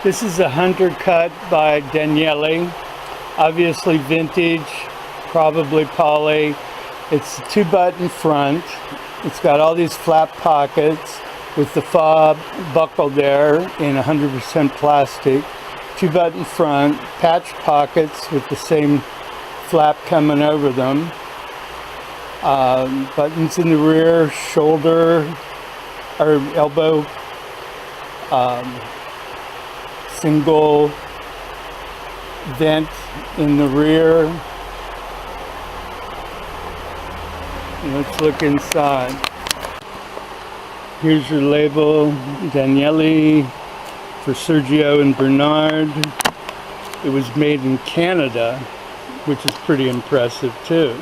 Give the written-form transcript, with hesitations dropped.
This is a Hunter cut by Danieli, obviously vintage, probably poly. It's a 2-button front. It's got all these flap pockets with the fob buckled there in 100% plastic. 2-button front, patch pockets with the same flap coming over them. Buttons in the rear, shoulder or elbow, single vent in the rear. Let's look inside. Here's your label, Danieli for Sergio and Bernard. It was made in Canada, which is pretty impressive too.